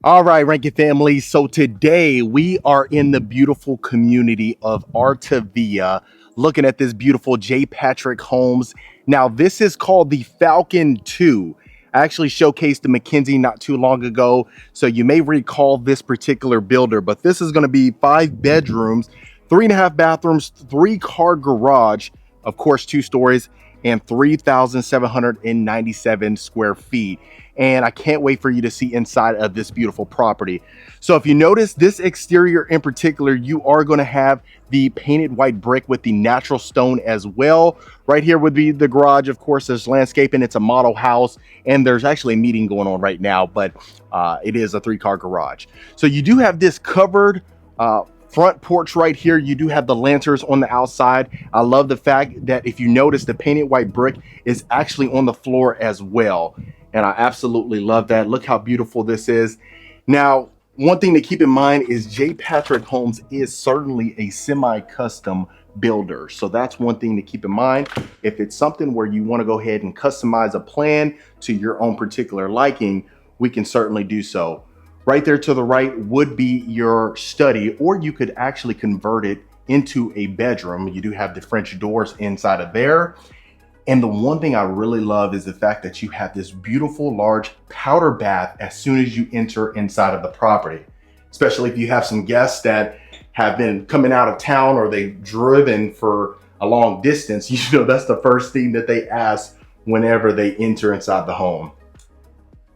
All right, Rankin family. So today we are in the beautiful community of Artavia, looking at this beautiful J. Patrick Homes. Now, this is called the Falcon II. I actually showcased the McKinsey not too long ago, so you may recall this particular builder, but this is going to be 5 bedrooms, 3.5 bathrooms, 3-car garage, of course, 2 stories, and 3,797 square feet. And I can't wait for you to see inside of this beautiful property. So if you notice this exterior in particular, you are going to have the painted white brick with the natural stone as well. Right here would be the garage. Of course, there's landscaping. It's a model house, and there's actually a meeting going on right now, but it is a 3-car garage. So you do have this covered front porch right here. You do have the lanterns on the outside. I love the fact that if you notice, the painted white brick is actually on the floor as well. And I absolutely love that. Look how beautiful this is. Now, one thing to keep in mind is J. Patrick Homes is certainly a semi-custom builder. So that's one thing to keep in mind. If it's something where you want to go ahead and customize a plan to your own particular liking, we can certainly do so. Right there to the right would be your study, or you could actually convert it into a bedroom. You do have the French doors inside of there. And the one thing I really love is the fact that you have this beautiful large powder bath as soon as you enter inside of the property, especially if you have some guests that have been coming out of town or they've driven for a long distance. You know, that's the first thing that they ask whenever they enter inside the home.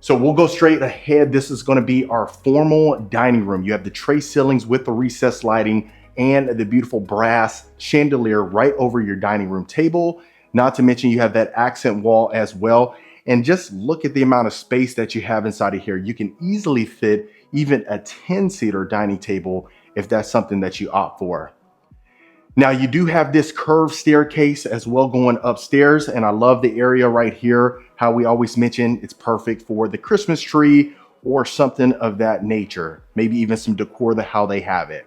So we'll go straight ahead. This is going to be our formal dining room. You have the tray ceilings with the recessed lighting and the beautiful brass chandelier right over your dining room table. Not to mention you have that accent wall as well. And just look at the amount of space that you have inside of here. You can easily fit even a 10-seater dining table if that's something that you opt for. Now you do have this curved staircase as well going upstairs. And I love the area right here. How we always mention it's perfect for the Christmas tree or something of that nature. Maybe even some decor, how they have it.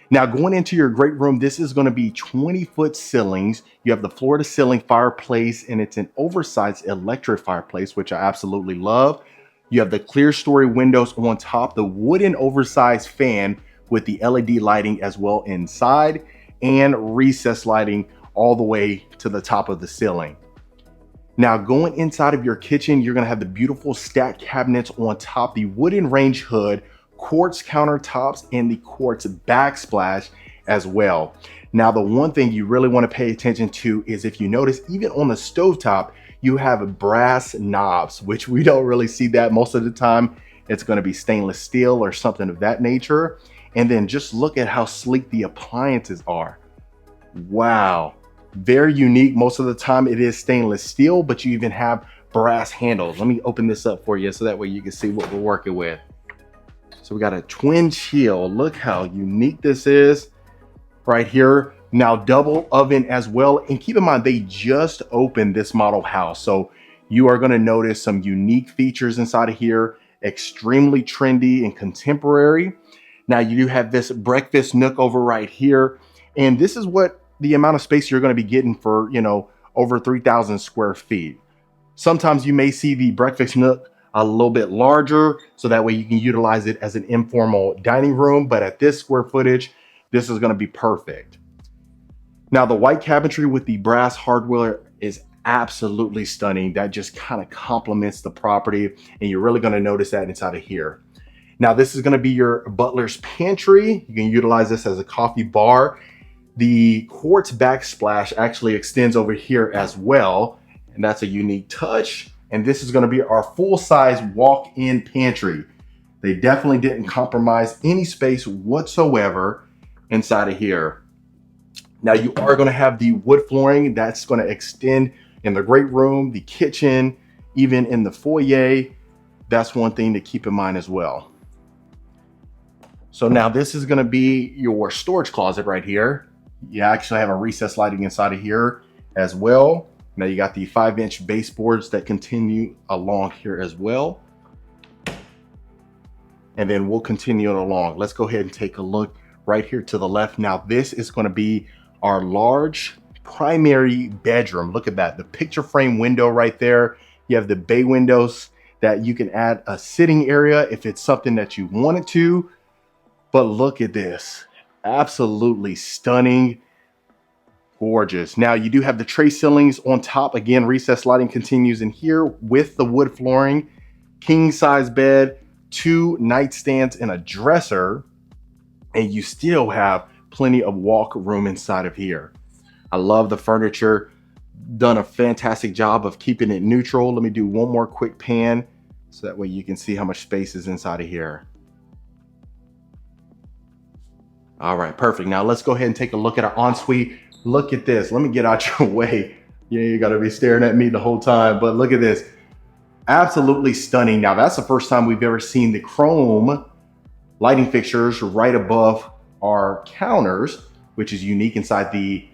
Now going into your great room, this is going to be 20-foot ceilings. You have the floor to ceiling fireplace, and it's an oversized electric fireplace, which I absolutely love. You have the clear story windows on top, the wooden oversized fan with the LED lighting as well inside, and recessed lighting all the way to the top of the ceiling. Now going inside of your kitchen, you're going to have the beautiful stacked cabinets on top, the wooden range hood, quartz countertops, and the quartz backsplash as well. Now, the one thing you really want to pay attention to is if you notice, even on the stovetop, you have brass knobs, which we don't really see that most of the time. It's going to be stainless steel or something of that nature. And then just look at how sleek the appliances are. Wow, very unique. Most of the time it is stainless steel, but you even have brass handles. Let me open this up for you so that way you can see what we're working with. So we got a twin chill. Look how unique this is right here. Now double oven as well. And keep in mind, they just opened this model house. So you are going to notice some unique features inside of here, extremely trendy and contemporary. Now you do have this breakfast nook over right here. And this is what the amount of space you're going to be getting for, you know, over 3,000 square feet. Sometimes you may see the breakfast nook a little bit larger, so that way you can utilize it as an informal dining room. But at this square footage, this is going to be perfect. Now the white cabinetry with the brass hardware is absolutely stunning. That just kind of complements the property, and you're really going to notice that inside of here. Now this is going to be your butler's pantry. You can utilize this as a coffee bar. The quartz backsplash actually extends over here as well, and that's a unique touch. And this is going to be our full-size walk-in pantry. They definitely didn't compromise any space whatsoever inside of here. Now you are going to have the wood flooring that's going to extend in the great room, the kitchen, even in the foyer. That's one thing to keep in mind as well. So now this is going to be your storage closet right here. You actually have a recessed lighting inside of here as well. Now you got the 5-inch baseboards that continue along here as well. And then we'll continue it along. Let's go ahead and take a look right here to the left. Now this is going to be our large primary bedroom. Look at that, the picture frame window right there. You have the bay windows that you can add a sitting area if it's something that you wanted to. But look at this, absolutely stunning, gorgeous. Now you do have the tray ceilings on top. Again, recessed lighting continues in here with the wood flooring, king size bed, 2 nightstands and a dresser, and you still have plenty of walk room inside of here. I love the furniture, done a fantastic job of keeping it neutral. Let me do one more quick pan so that way you can see how much space is inside of here. All right, perfect. Now let's go ahead and take a look at our ensuite. Look at this. Let me get out your way. Yeah, you gotta be staring at me the whole time, but look at this. Absolutely stunning. Now that's the first time we've ever seen the chrome lighting fixtures right above our counters, which is unique inside the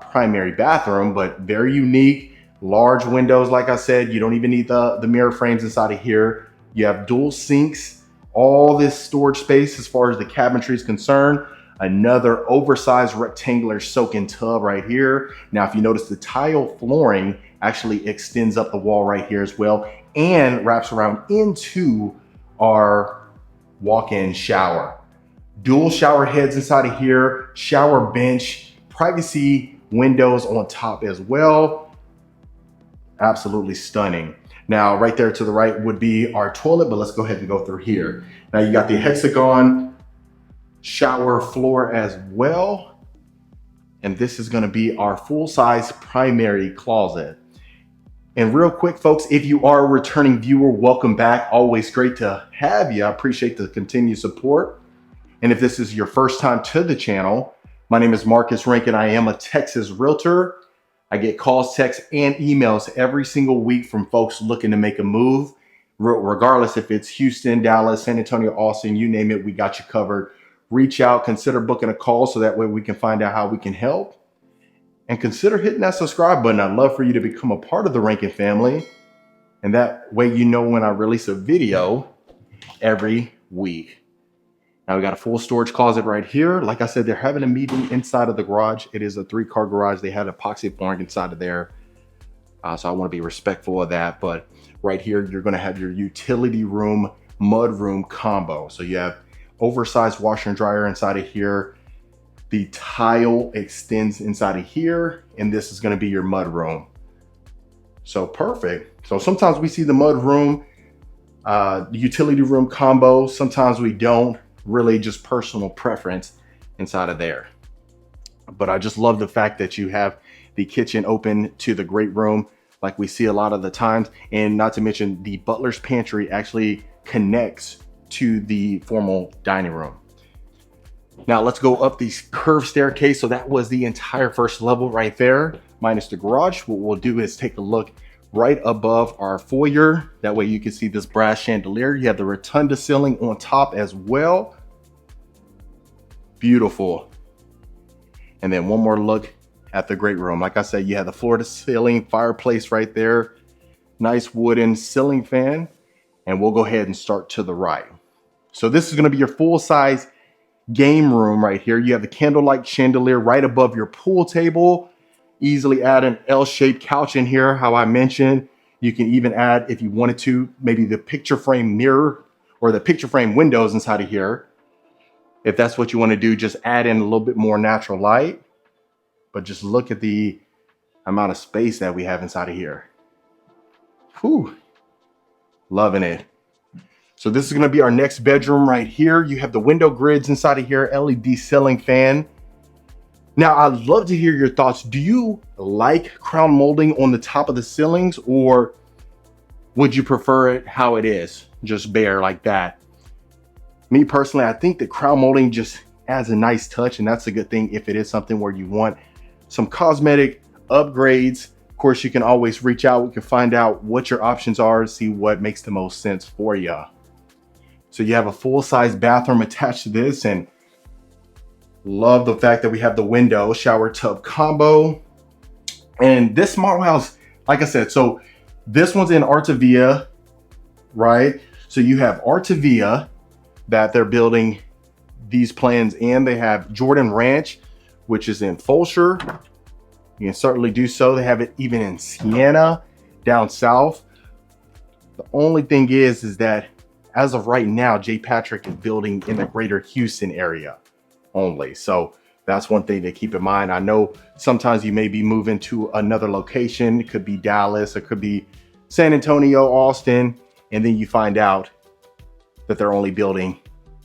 primary bathroom, but very unique. Large windows, like I said, you don't even need the mirror frames inside of here. You have dual sinks, all this storage space as far as the cabinetry is concerned. Another oversized rectangular soak-in tub right here. Now, if you notice, the tile flooring actually extends up the wall right here as well and wraps around into our walk-in shower. Dual shower heads inside of here, shower bench, privacy windows on top as well. Absolutely stunning. Now, right there to the right would be our toilet, but let's go ahead and go through here. Now you got the hexagon shower floor as well. And this is gonna be our full-size primary closet. And real quick, folks, if you are a returning viewer, welcome back. Always great to have you. I appreciate the continued support. And if this is your first time to the channel, my name is Marcus Rankin. I am a Texas realtor. I get calls, texts, and emails every single week from folks looking to make a move. Regardless if it's Houston, Dallas, San Antonio, Austin, you name it, we got you covered. Reach out, consider booking a call so that way we can find out how we can help. And consider hitting that subscribe button. I'd love for you to become a part of the Rankin family. And that way you know when I release a video every week. Now we got a full storage closet right here. Like I said, they're having a meeting inside of the garage. It is a 3-car garage. They had epoxy flooring inside of there. So I want to be respectful of that. But right here, you're going to have your utility room, mud room combo. So you have oversized washer and dryer inside of here. The tile extends inside of here. And this is going to be your mud room. So perfect. So sometimes we see the mud room, the utility room combo. Sometimes we don't. Really just personal preference inside of there. But I just love the fact that you have the kitchen open to the great room like we see a lot of the times. And not to mention the butler's pantry actually connects to the formal dining room. Now let's go up the curved staircase. So that was the entire first level right there, minus the garage. What we'll do is take a look right above our foyer. That way you can see this brass chandelier. You have the rotunda ceiling on top as well. Beautiful. And then one more look at the great room. Like I said, you have the floor to ceiling fireplace right there. Nice wooden ceiling fan. And we'll go ahead and start to the right. So this is going to be your full size game room right here. You have the candlelight chandelier right above your pool table. Easily add an L-shaped couch in here. How I mentioned, you can even add, if you wanted to, maybe the picture frame mirror or the picture frame windows inside of here. If that's what you want to do, just add in a little bit more natural light. But just look at the amount of space that we have inside of here. Whew, loving it. So this is going to be our next bedroom right here. You have the window grids inside of here, LED ceiling fan. Now, I'd love to hear your thoughts. Do you like crown molding on the top of the ceilings, or would you prefer it how it is, just bare like that? Me personally, I think that crown molding just adds a nice touch, and that's a good thing if it is something where you want some cosmetic upgrades. Of course, you can always reach out. We can find out what your options are, see what makes the most sense for you. So you have a full-size bathroom attached to this, and love the fact that we have the window shower tub combo. And this model house, like I said, so this one's in Artavia, right? So you have Artavia that they're building these plans in. They have Jordan Ranch, which is in Fulshire. You can certainly do so. They have it even in Sienna down south. The only thing is that as of right now, J. Patrick is building in the greater Houston area only. So that's one thing to keep in mind. I know sometimes you may be moving to another location. It could be Dallas, it could be San Antonio, Austin, and then you find out that they're only building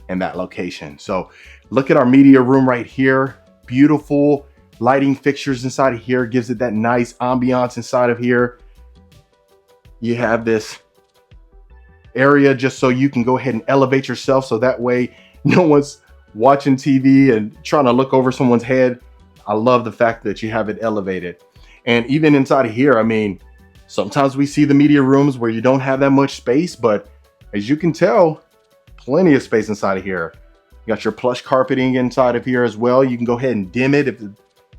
in that location. So look at our media room right here. Beautiful lighting fixtures inside of here, gives it that nice ambiance inside of here. You have this area just so you can go ahead and elevate yourself, so that way no one's watching TV and trying to look over someone's head. I love the fact that you have it elevated. And even inside of here, I mean, sometimes we see the media rooms where you don't have that much space, but as you can tell, plenty of space inside of here. You got your plush carpeting inside of here as well. You can go ahead and dim it if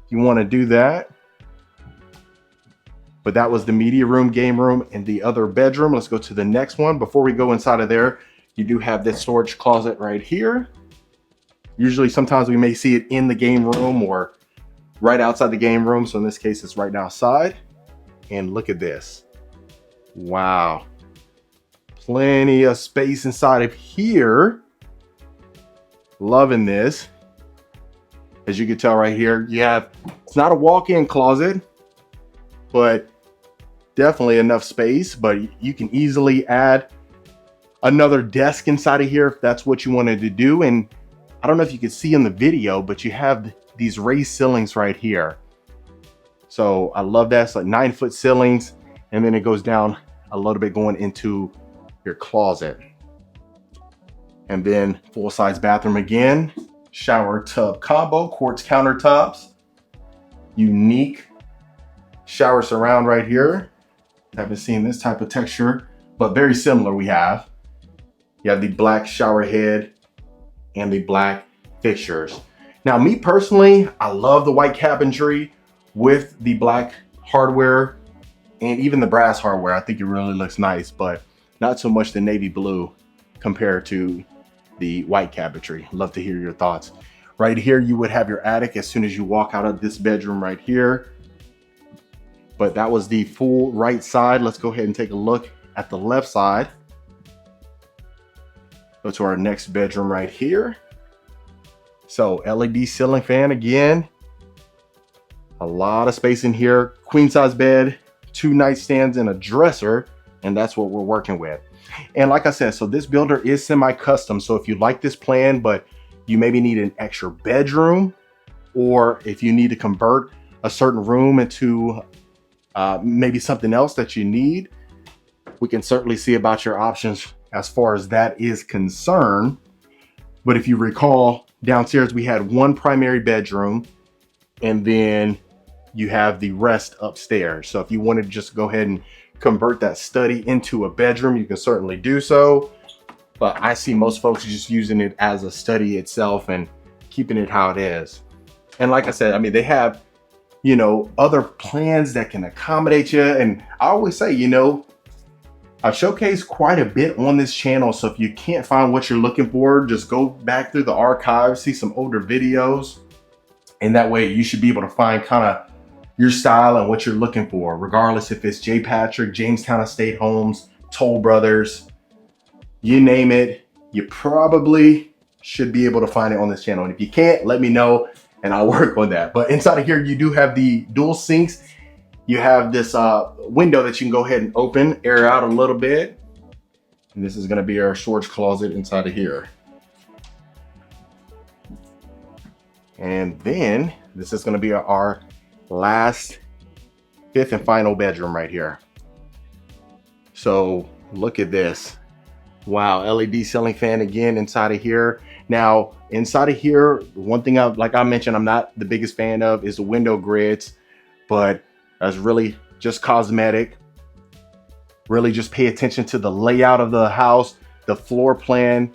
you want to do that. But that was the media room, game room, and the other bedroom. Let's go to the next one. Before we go inside of there, you do have this storage closet right here. Usually, sometimes we may see it in the game room or right outside the game room. So in this case, it's right outside. And look at this. Wow. Plenty of space inside of here. Loving this. As you can tell right here, you have, it's not a walk-in closet, but definitely enough space. But you can easily add another desk inside of here if that's what you wanted to do. And I don't know if you can see in the video, but you have these raised ceilings right here. So I love that. It's like 9-foot ceilings, and then it goes down a little bit going into your closet. And then full-size bathroom again, shower tub combo, quartz countertops, unique shower surround right here. Haven't seen this type of texture, but very similar we have. You have the black shower head and the black fixtures. Now, me personally, I love the white cabinetry with the black hardware and even the brass hardware. I think it really looks nice, but not so much the navy blue compared to the white cabinetry. Love to hear your thoughts. Right here, you would have your attic as soon as you walk out of this bedroom right here. But that was the full right side. Let's go ahead and take a look at the left side. Go to our next bedroom right here. So LED ceiling fan again. A lot of space in here. Queen size bed, 2 nightstands and a dresser. And that's what we're working with. And like I said, so this builder is semi-custom. So if you like this plan, but you maybe need an extra bedroom, or if you need to convert a certain room into maybe something else that you need, we can certainly see about your options as far as that is concerned. But if you recall, downstairs we had 1 primary bedroom, and then you have the rest upstairs. So if you wanted to just go ahead and convert that study into a bedroom, you can certainly do so. But I see most folks just using it as a study itself and keeping it how it is. And like I said, I mean, they have, you know, other plans that can accommodate you. And I always say, you know, I've showcased quite a bit on this channel. So if you can't find what you're looking for, just go back through the archives, see some older videos. And that way you should be able to find kind of your style and what you're looking for, regardless if it's J. Patrick, Jamestown Estate Homes, Toll Brothers, you name it, you probably should be able to find it on this channel. And if you can't, let me know and I'll work on that. But inside of here, you do have the dual sinks. You have this window that you can go ahead and open, air out a little bit. And this is gonna be our storage closet inside of here. And then this is gonna be our last 5th and final bedroom right here. So look at this. Wow, LED ceiling fan again inside of here. Now, inside of here, one thing like I mentioned, I'm not the biggest fan of is the window grids, but that's really just cosmetic. Really just pay attention to the layout of the house, the floor plan.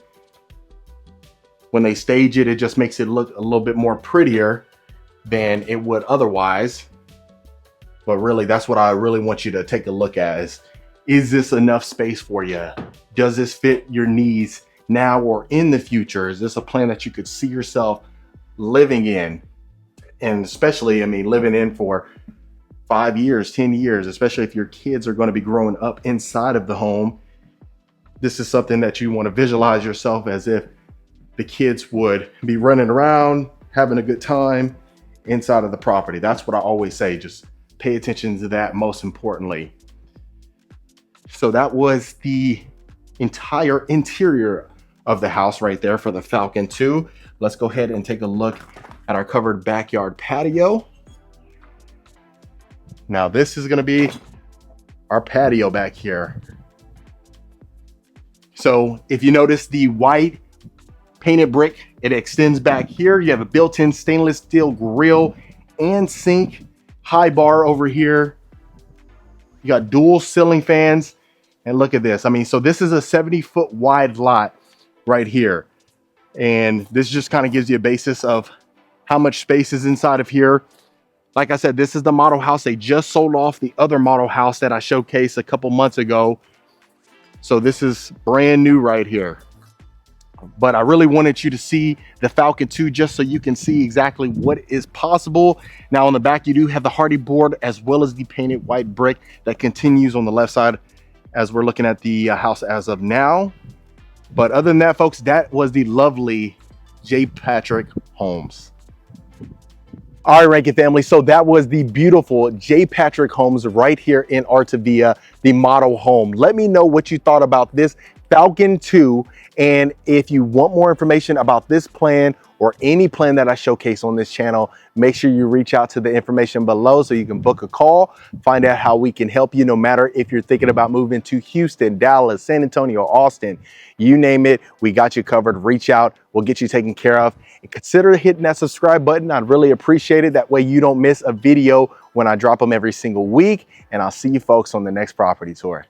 When they stage it, it just makes it look a little bit more prettier than it would otherwise. But really, that's what I really want you to take a look at is this enough space for you? Does this fit your needs now or in the future? Is this a plan that you could see yourself living in? And especially, I mean, living in for 5 years, 10 years, especially if your kids are going to be growing up inside of the home This is something that you want to visualize yourself as if the kids would be running around, having a good time inside of the property. That's what I always say. Just pay attention to that most importantly. So that was the entire interior of the house right there for the Falcon II. Let's go ahead and take a look at our covered backyard patio. Now this is going to be our patio back here. So if you notice the white painted brick, it extends back here. You have a built-in stainless steel grill and sink, high bar over here. You got dual ceiling fans, and look at this. I mean, so this is a 70-foot wide lot right here. And this just kind of gives you a basis of how much space is inside of here. Like I said, this is the model house. They just sold off the other model house that I showcased a couple months ago. So this is brand new right here. But I really wanted you to see the Falcon II just so you can see exactly what is possible. Now on the back, you do have the hardy board as well as the painted white brick that continues on the left side as we're looking at the house as of now. But other than that, folks, that was the lovely J. Patrick Homes. All right, Rankin family. So that was the beautiful J. Patrick Homes right here in Artavia, the model home. Let me know what you thought about this Falcon II. And if you want more information about this plan or any plan that I showcase on this channel, make sure you reach out to the information below so you can book a call, find out how we can help you, no matter if you're thinking about moving to Houston, Dallas, San Antonio, Austin, you name it, we got you covered. Reach out, we'll get you taken care of. And consider hitting that subscribe button. I'd really appreciate it. That way you don't miss a video when I drop them every single week. And I'll see you folks on the next property tour.